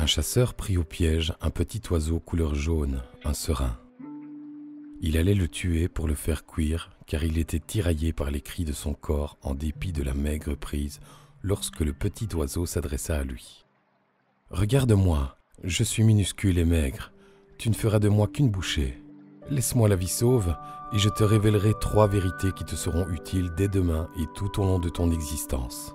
Un chasseur prit au piège un petit oiseau couleur jaune, un serin. Il allait le tuer pour le faire cuire, car il était tiraillé par les cris de son corps en dépit de la maigre prise lorsque le petit oiseau s'adressa à lui. « Regarde-moi, je suis minuscule et maigre. Tu ne feras de moi qu'une bouchée. Laisse-moi la vie sauve et je te révélerai 3 vérités qui te seront utiles dès demain et tout au long de ton existence. »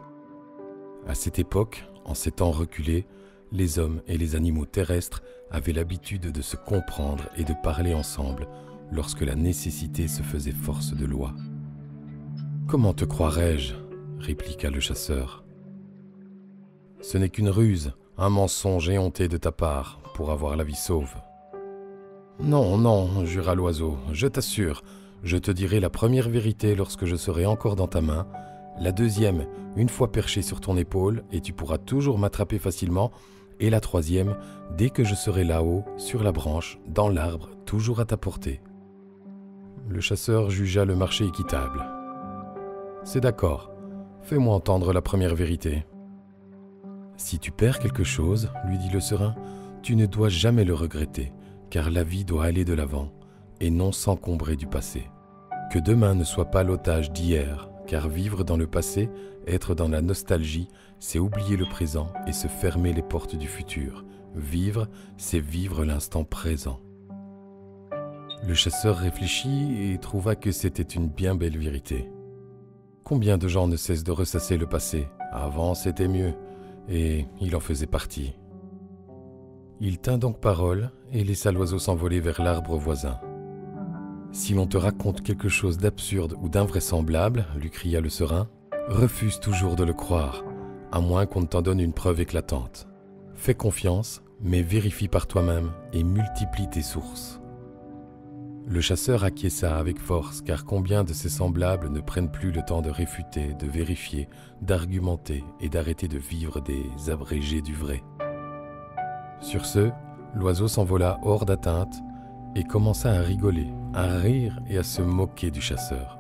À cette époque, en ces temps reculés, les hommes et les animaux terrestres avaient l'habitude de se comprendre et de parler ensemble lorsque la nécessité se faisait force de loi. « Comment te croirais-je » répliqua le chasseur. « Ce n'est qu'une ruse, un mensonge éhonté de ta part pour avoir la vie sauve. »« Non, non, jura l'oiseau, je t'assure, je te dirai la première vérité lorsque je serai encore dans ta main, la deuxième, une fois perché sur ton épaule et tu pourras toujours m'attraper facilement, et la troisième, dès que je serai là-haut, sur la branche, dans l'arbre, toujours à ta portée. » Le chasseur jugea le marché équitable. « C'est d'accord, fais-moi entendre la première vérité. »« Si tu perds quelque chose, lui dit le serin, tu ne dois jamais le regretter, car la vie doit aller de l'avant, et non s'encombrer du passé. Que demain ne soit pas l'otage d'hier, car vivre dans le passé, être dans la nostalgie, c'est oublier le présent et se fermer les portes du futur. Vivre, c'est vivre l'instant présent. » Le chasseur réfléchit et trouva que c'était une bien belle vérité. Combien de gens ne cessent de ressasser le passé? Avant, c'était mieux, et il en faisait partie. Il tint donc parole et laissa l'oiseau s'envoler vers l'arbre voisin. « Si l'on te raconte quelque chose d'absurde ou d'invraisemblable, lui cria le serin, refuse toujours de le croire, à moins qu'on ne t'en donne une preuve éclatante. Fais confiance, mais vérifie par toi-même et multiplie tes sources. » Le chasseur acquiesça avec force, car combien de ses semblables ne prennent plus le temps de réfuter, de vérifier, d'argumenter et d'arrêter de vivre des abrégés du vrai. Sur ce, l'oiseau s'envola hors d'atteinte et commença à rigoler, à rire et à se moquer du chasseur.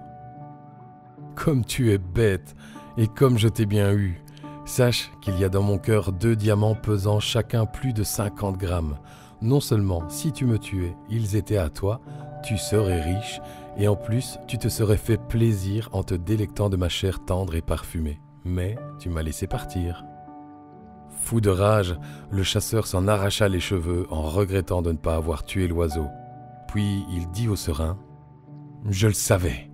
« Comme tu es bête, et comme je t'ai bien eu, sache qu'il y a dans mon cœur 2 diamants pesant chacun plus de 50 grammes. Non seulement, si tu me tuais, ils étaient à toi, tu serais riche, et en plus, tu te serais fait plaisir en te délectant de ma chair tendre et parfumée. Mais tu m'as laissé partir. » Fou de rage, le chasseur s'en arracha les cheveux en regrettant de ne pas avoir tué l'oiseau. Puis il dit au serin: « Je le savais,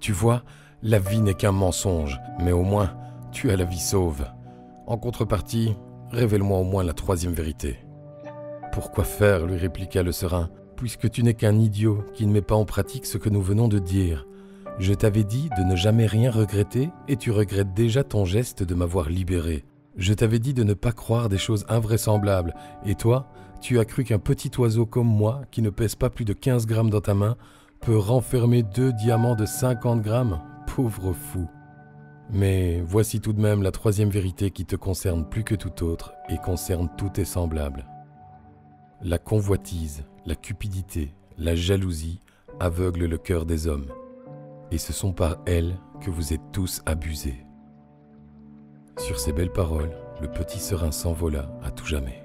tu vois, la vie n'est qu'un mensonge, mais au moins, tu as la vie sauve. En contrepartie, révèle-moi au moins la 3e vérité. » « Pourquoi faire ?» lui répliqua le serin, « puisque tu n'es qu'un idiot qui ne met pas en pratique ce que nous venons de dire. Je t'avais dit de ne jamais rien regretter et tu regrettes déjà ton geste de m'avoir libéré. Je t'avais dit de ne pas croire des choses invraisemblables et toi, tu as cru qu'un petit oiseau comme moi, qui ne pèse pas plus de 15 grammes dans ta main, peut renfermer 2 diamants de 50 grammes? Pauvre fou! Mais voici tout de même la 3e vérité qui te concerne plus que tout autre et concerne tous tes semblables. La convoitise, la cupidité, la jalousie aveuglent le cœur des hommes, et ce sont par elles que vous êtes tous abusés. » Sur ces belles paroles, le petit serin s'envola à tout jamais.